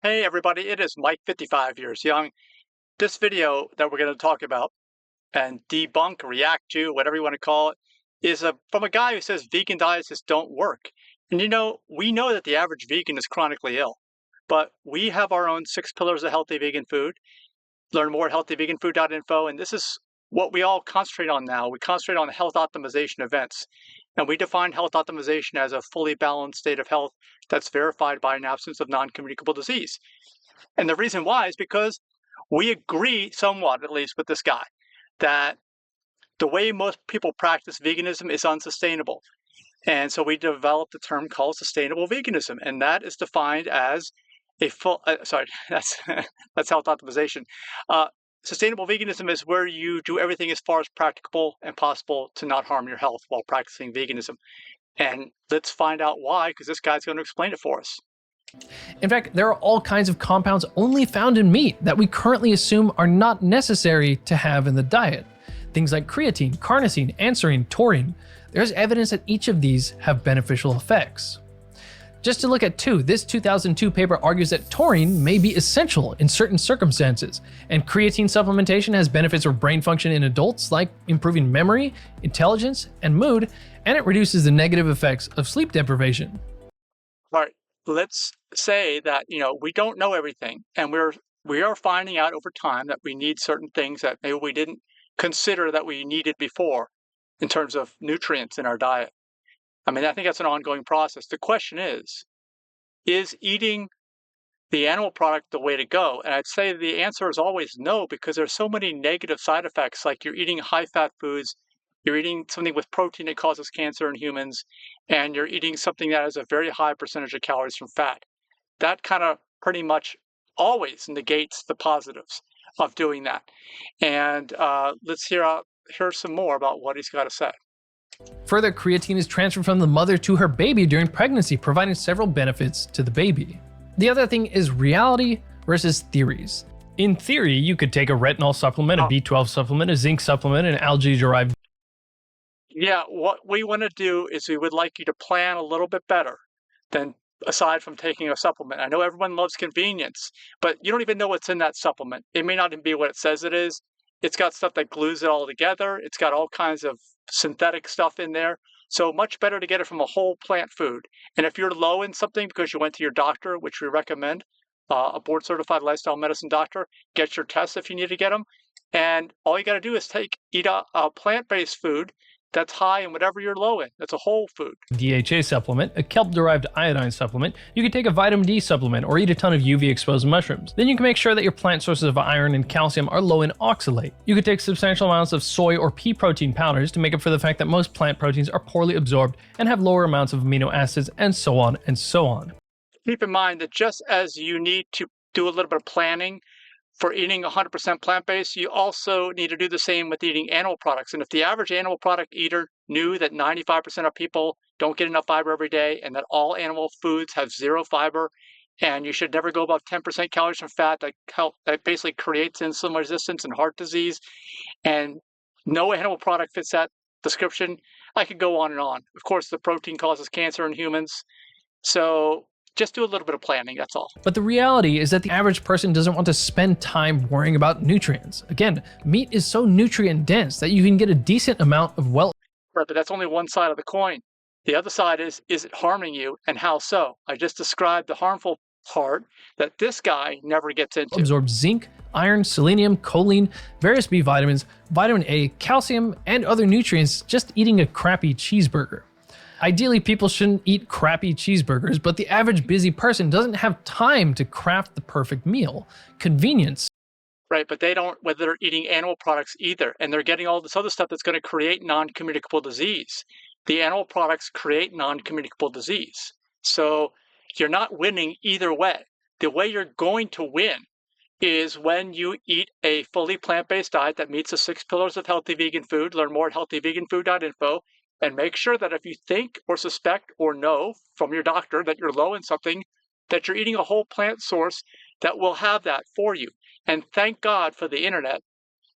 Hey everybody, it is Mike, 55 years young. This video that we're going to talk about and debunk, react to, whatever you want to call it, is from a guy who says vegan diets just don't work. And we know that the average vegan is chronically ill, but we have our own 6 pillars of healthy vegan food. Learn more at healthyveganfood.info, and this is what we all concentrate on now. We concentrate on health optimization events, and we define health optimization as a fully balanced state of health that's verified by an absence of non-communicable disease. And the reason why is because we agree somewhat, at least with this guy, that the way most people practice veganism is unsustainable. And so we developed a term called sustainable veganism, and that is defined as that's that's health optimization. Sustainable veganism is where you do everything as far as practicable and possible to not harm your health while practicing veganism. And let's find out why, because this guy's going to explain it for us. In fact, there are all kinds of compounds only found in meat that we currently assume are not necessary to have in the diet. Things like creatine, carnosine, anserine, taurine. There's evidence that each of these have beneficial effects. Just to look at two, this 2002 paper argues that taurine may be essential in certain circumstances, and creatine supplementation has benefits for brain function in adults like improving memory, intelligence, and mood, and it reduces the negative effects of sleep deprivation. All right, let's say that we don't know everything, and we are finding out over time that we need certain things that maybe we didn't consider that we needed before in terms of nutrients in our diet. I mean, I think that's an ongoing process. The question is eating the animal product the way to go? And I'd say the answer is always no, because there's so many negative side effects, like you're eating high-fat foods, you're eating something with protein that causes cancer in humans, and you're eating something that has a very high percentage of calories from fat. That kind of pretty much always negates the positives of doing that. And let's hear some more about what he's got to say. Further, creatine is transferred from the mother to her baby during pregnancy, providing several benefits to the baby. The other thing is reality versus theories. In theory, you could take a retinol supplement, a B12 supplement, a zinc supplement, an algae-derived. Yeah, what we want to do is we would like you to plan a little bit better than aside from taking a supplement. I know everyone loves convenience, but you don't even know what's in that supplement. It may not even be what it says it is. It's got stuff that glues it all together. It's got all kinds of synthetic stuff in there. So much better to get it from a whole plant food. And if you're low in something because you went to your doctor, which we recommend, a board-certified lifestyle medicine doctor, get your tests if you need to get them. And all you got to do is eat a plant-based food that's high in whatever you're low in. That's a whole food. DHA supplement, a kelp-derived iodine supplement. You can take a vitamin D supplement or eat a ton of UV-exposed mushrooms. Then you can make sure that your plant sources of iron and calcium are low in oxalate. You could take substantial amounts of soy or pea protein powders to make up for the fact that most plant proteins are poorly absorbed and have lower amounts of amino acids, and so on and so on. Keep in mind that just as you need to do a little bit of planning for eating 100% plant-based, you also need to do the same with eating animal products. And if the average animal product eater knew that 95% of people don't get enough fiber every day, and that all animal foods have zero fiber, and you should never go above 10% calories from fat, that basically creates insulin resistance and heart disease, and no animal product fits that description, I could go on and on. Of course, the protein causes cancer in humans. So just do a little bit of planning, that's all. But the reality is that the average person doesn't want to spend time worrying about nutrients. Again, meat is so nutrient dense that you can get a decent amount of Right, but that's only one side of the coin. The other side is it harming you, and how so? I just described the harmful part that this guy never gets into. Absorbs zinc, iron, selenium, choline, various B vitamins, vitamin A, calcium, and other nutrients just eating a crappy cheeseburger. Ideally, people shouldn't eat crappy cheeseburgers, but the average busy person doesn't have time to craft the perfect meal. Convenience. Right, but they don't, whether they're eating animal products either, and they're getting all this other stuff that's going to create non-communicable disease. The animal products create non-communicable disease. So you're not winning either way. The way you're going to win is when you eat a fully plant-based diet that meets the 6 pillars of healthy vegan food. Learn more at healthyveganfood.info. And make sure that if you think or suspect or know from your doctor that you're low in something, that you're eating a whole plant source that will have that for you. And thank God for the internet.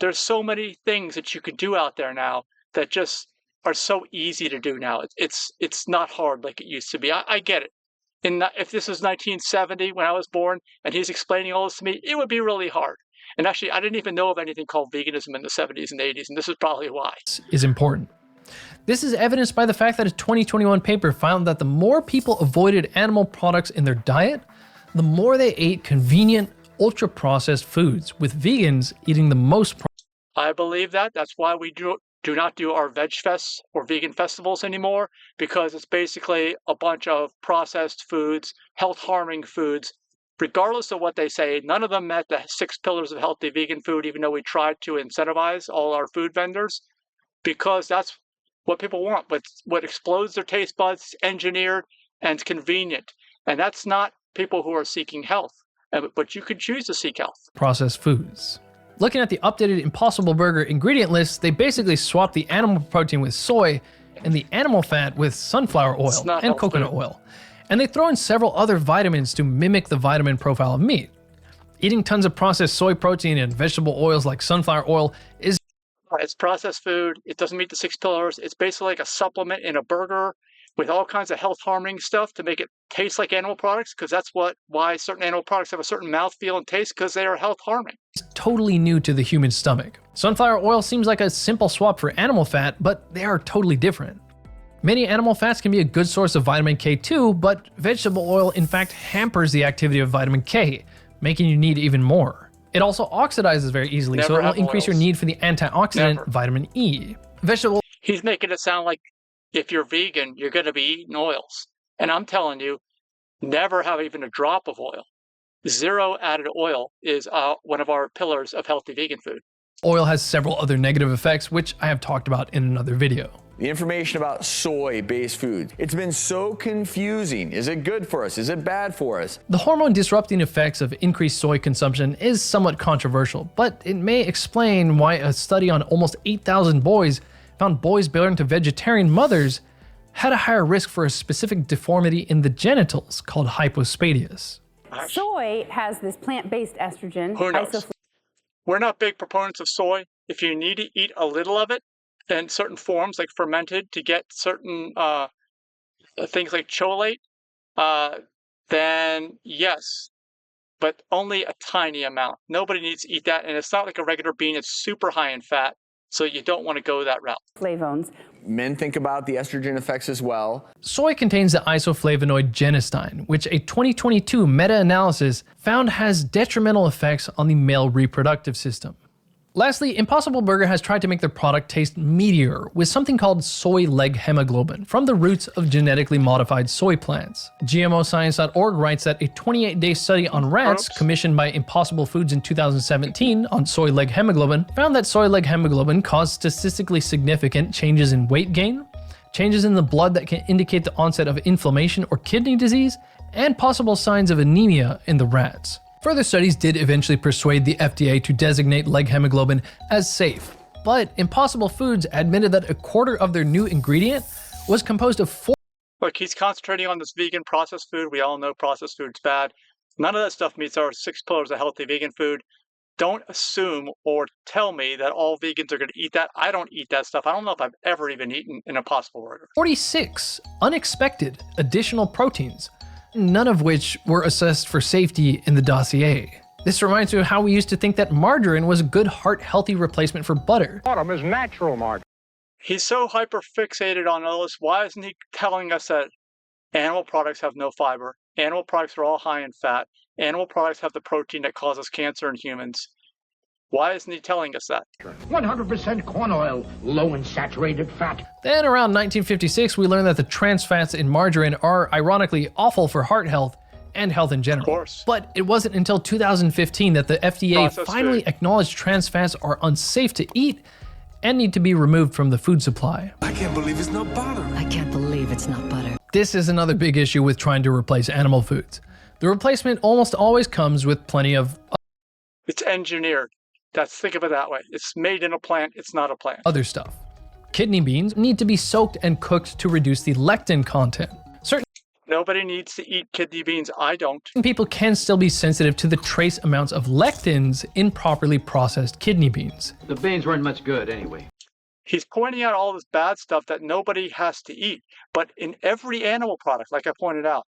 There's so many things that you can do out there now that just are so easy to do now. It's not hard like it used to be. I get it. if this was 1970 when I was born and he's explaining all this to me, it would be really hard. And actually, I didn't even know of anything called veganism in the 70s and 80s, and this is probably why. Is important. This is evidenced by the fact that a 2021 paper found that the more people avoided animal products in their diet, the more they ate convenient, ultra-processed foods, with vegans eating the most. I believe that. That's why we do not do our veg fests or vegan festivals anymore, because it's basically a bunch of processed foods, health-harming foods. Regardless of what they say, none of them met the 6 pillars of healthy vegan food, even though we tried to incentivize all our food vendors, because that's what people want. What explodes their taste buds, engineered and convenient. And that's not people who are seeking health. But you could choose to seek health. Processed foods. Looking at the updated Impossible Burger ingredient list, they basically swapped the animal protein with soy and the animal fat with sunflower oil and coconut oil. And they throw in several other vitamins to mimic the vitamin profile of meat. Eating tons of processed soy protein and vegetable oils like sunflower oil is... It's processed food. It doesn't meet the 6 pillars. It's basically like a supplement in a burger with all kinds of health-harming stuff to make it taste like animal products, because that's why certain animal products have a certain mouthfeel and taste, because they are health-harming. It's totally new to the human stomach. Sunflower oil seems like a simple swap for animal fat, but they are totally different. Many animal fats can be a good source of vitamin K2, but vegetable oil in fact hampers the activity of vitamin K, making you need even more. It also oxidizes very easily, so it will increase your need for the antioxidant vitamin E. He's making it sound like if you're vegan, you're going to be eating oils. And I'm telling you, never have even a drop of oil. 0 added oil is one of our pillars of healthy vegan food. Oil has several other negative effects, which I have talked about in another video. The information about soy-based foods. It's been so confusing. Is it good for us? Is it bad for us? The hormone disrupting effects of increased soy consumption is somewhat controversial, but it may explain why a study on almost 8,000 boys found boys born to vegetarian mothers had a higher risk for a specific deformity in the genitals called hypospadias. Soy has this plant-based estrogen. Who knows? We're not big proponents of soy. If you need to eat a little of it in certain forms, like fermented, to get certain things like cholate, then yes, but only a tiny amount. Nobody needs to eat that, and it's not like a regular bean. It's super high in fat, so you don't want to go that route. Flavones. Men think about the estrogen effects as well. Soy contains the isoflavonoid genistein, which a 2022 meta-analysis found has detrimental effects on the male reproductive system. Lastly, Impossible Burger has tried to make their product taste meatier with something called soy leg hemoglobin from the roots of genetically modified soy plants. GMOscience.org writes that a 28-day study on rats commissioned by Impossible Foods in 2017 on soy leg hemoglobin found that soy leg hemoglobin caused statistically significant changes in weight gain, changes in the blood that can indicate the onset of inflammation or kidney disease, and possible signs of anemia in the rats. Further studies did eventually persuade the FDA to designate leg hemoglobin as safe, but Impossible Foods admitted that a quarter of their new ingredient was composed of 4. Look, he's concentrating on this vegan processed food. We all know processed food's bad. None of that stuff meets our 6 pillars of healthy vegan food. Don't assume or tell me that all vegans are going to eat that. I don't eat that stuff. I don't know if I've ever even eaten an Impossible Burger. 46 unexpected additional proteins, none of which were assessed for safety in the dossier. This reminds me of how we used to think that margarine was a good heart-healthy replacement for butter. Bottom is natural margarine. He's so hyper-fixated on all this. Why isn't he telling us that animal products have no fiber? Animal products are all high in fat. Animal products have the protein that causes cancer in humans. Why isn't he telling us that? 100% corn oil, low in saturated fat. Then around 1956, we learned that the trans fats in margarine are ironically awful for heart health and health in general. Of course. But it wasn't until 2015 that the FDA finally acknowledged trans fats are unsafe to eat and need to be removed from the food supply. I can't believe it's not butter. I can't believe it's not butter. This is another big issue with trying to replace animal foods. The replacement almost always comes with plenty of... It's engineered. Think of it that way. It's made in a plant. It's not a plant. Other stuff. Kidney beans need to be soaked and cooked to reduce the lectin content. Certain Nobody needs to eat kidney beans. I don't. people can still be sensitive to the trace amounts of lectins in properly processed kidney beans. The beans weren't much good anyway. He's pointing out all this bad stuff that nobody has to eat. But in every animal product, like I pointed out,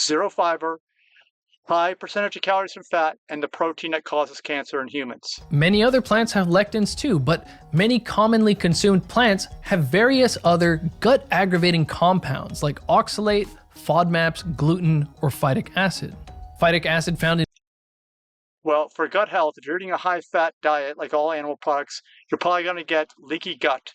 zero fiber, high percentage of calories from fat, and the protein that causes cancer in humans. Many other plants have lectins too, but many commonly consumed plants have various other gut-aggravating compounds like oxalate, FODMAPs, gluten, or phytic acid. Phytic acid found in Well, for gut health, if you're eating a high-fat diet like all animal products, you're probably going to get leaky gut.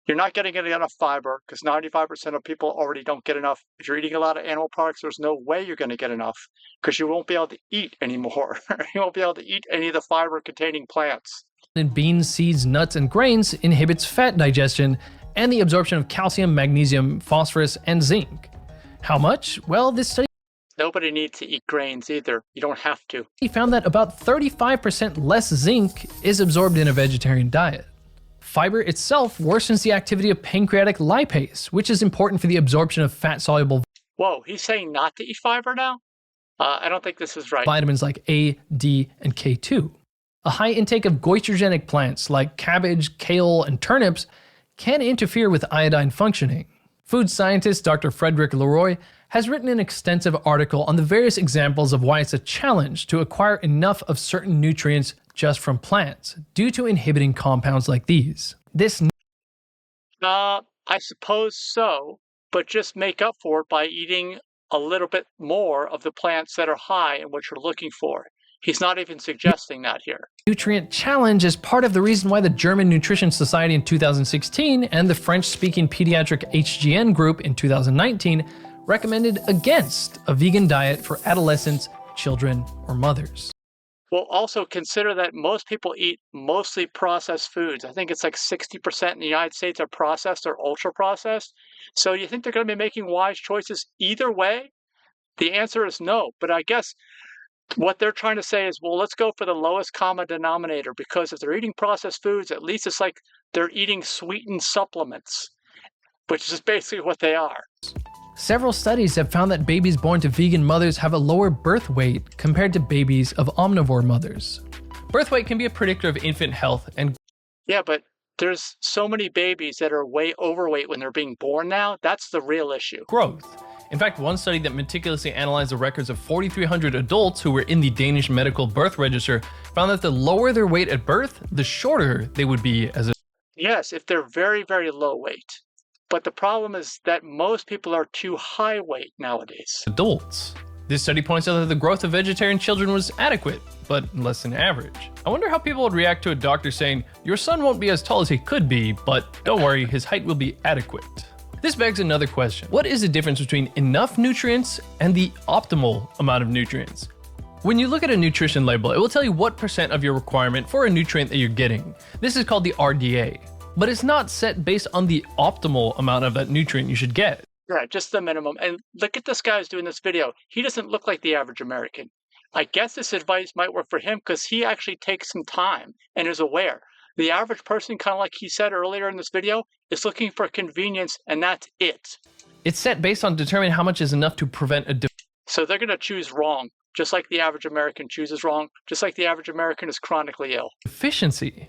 You're not getting enough fiber because 95% of people already don't get enough. If you're eating a lot of animal products, there's no way you're going to get enough because you won't be able to eat anymore. You won't be able to eat any of the fiber-containing plants. in beans, seeds, nuts, and grains inhibits fat digestion and the absorption of calcium, magnesium, phosphorus, and zinc. How much? Well, this study Nobody needs to eat grains either. You don't have to. found that about 35% less zinc is absorbed in a vegetarian diet. Fiber itself worsens the activity of pancreatic lipase, which is important for the absorption of fat-soluble Whoa, he's saying not to eat fiber now? I don't think this is right. vitamins like A, D, and K2. A high intake of goitrogenic plants like cabbage, kale, and turnips can interfere with iodine functioning. Food scientist Dr. Frederick Leroy has written an extensive article on the various examples of why it's a challenge to acquire enough of certain nutrients just from plants due to inhibiting compounds like these. I suppose so, but just make up for it by eating a little bit more of the plants that are high in what you're looking for. He's not even suggesting that here. Nutrient challenge is part of the reason why the German Nutrition Society in 2016 and the French-speaking pediatric HGN group in 2019 recommended against a vegan diet for adolescents, children, or mothers. Well, also consider that most people eat mostly processed foods. I think it's like 60% in the United States are processed or ultra processed. So you think they're going to be making wise choices either way? The answer is no. But I guess what they're trying to say is, well, let's go for the lowest common denominator, because if they're eating processed foods, at least it's like they're eating sweetened supplements, which is basically what they are. Several studies have found that babies born to vegan mothers have a lower birth weight compared to babies of omnivore mothers. Birth weight can be a predictor of infant health and Yeah, but there's so many babies that are way overweight when they're being born now. That's the real issue. growth. In fact, one study that meticulously analyzed the records of 4,300 adults who were in the Danish medical birth register found that the lower their weight at birth, the shorter they would be as a Yes, if they're very, very low weight. But the problem is that most people are too high weight nowadays. adults. This study points out that the growth of vegetarian children was adequate, but less than average. I wonder how people would react to a doctor saying, your son won't be as tall as he could be, but don't worry, his height will be adequate. This begs another question. What is the difference between enough nutrients and the optimal amount of nutrients? When you look at a nutrition label, it will tell you what percent of your requirement for a nutrient that you're getting. This is called the RDA, but it's not set based on the optimal amount of that nutrient you should get. Yeah, just the minimum. And look at this guy who's doing this video. He doesn't look like the average American. I guess this advice might work for him because he actually takes some time and is aware. The average person, kind of like he said earlier in this video, is looking for convenience, and that's it. It's set based on determining how much is enough to prevent a So they're going to choose wrong, just like the average American chooses wrong, just like the average American is chronically ill. deficiency.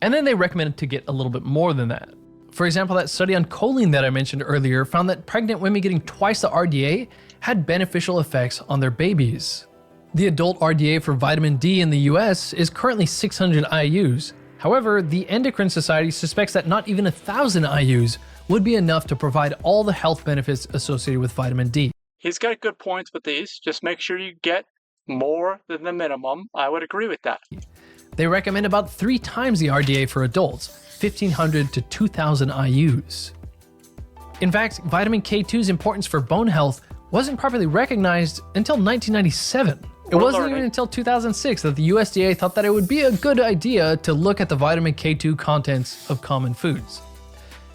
And then they recommend to get a little bit more than that. For example, that study on choline that I mentioned earlier found that pregnant women getting twice the RDA had beneficial effects on their babies. The adult RDA for vitamin D in the US is currently 600 IUs. However, the Endocrine Society suspects that not even 1,000 IUs would be enough to provide all the health benefits associated with vitamin D. He's got good points with these. Just make sure you get more than the minimum. I would agree with that. They recommend about 3 times the RDA for adults, 1,500 to 2,000 IUs. In fact, vitamin K2's importance for bone health wasn't properly recognized until 1997. It wasn't even until 2006 that the USDA thought that it would be a good idea to look at the vitamin K2 contents of common foods.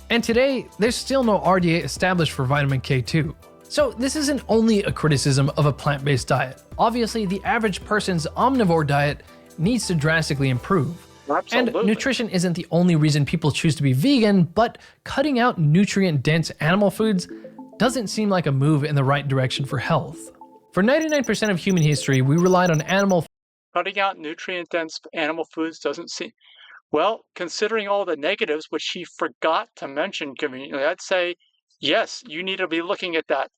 And today, there's still no RDA established for vitamin K2. So this isn't only a criticism of a plant-based diet. Obviously, the average person's omnivore diet needs to drastically improve. Absolutely. And nutrition isn't the only reason people choose to be vegan, but cutting out nutrient-dense animal foods doesn't seem like a move in the right direction for health. For 99% of human history, we relied on animal Cutting out nutrient-dense animal foods doesn't seem... Well, considering all the negatives, which he forgot to mention conveniently, I'd say, yes, you need to be looking at that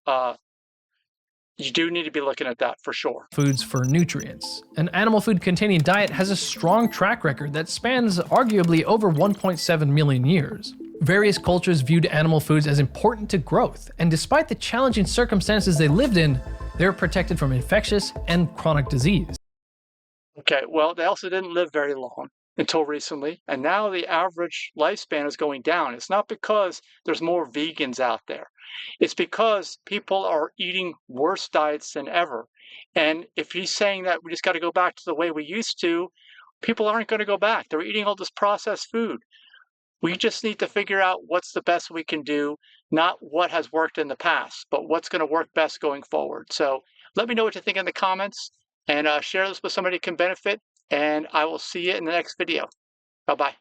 you do need to be looking at that for sure. Foods for nutrients. An animal food containing diet has a strong track record that spans arguably over 1.7 million years. Various cultures viewed animal foods as important to growth, and despite the challenging circumstances they lived in, they were protected from infectious and chronic disease. Okay, well, they also didn't live very long until recently, and now the average lifespan is going down. It's not because there's more vegans out there. It's because people are eating worse diets than ever. And if he's saying that we just got to go back to the way we used to, people aren't going to go back. They're eating all this processed food. We just need to figure out what's the best we can do, not what has worked in the past, but what's going to work best going forward. So let me know what you think in the comments, and share this with somebody who can benefit, and I will see you in the next video. Bye-bye.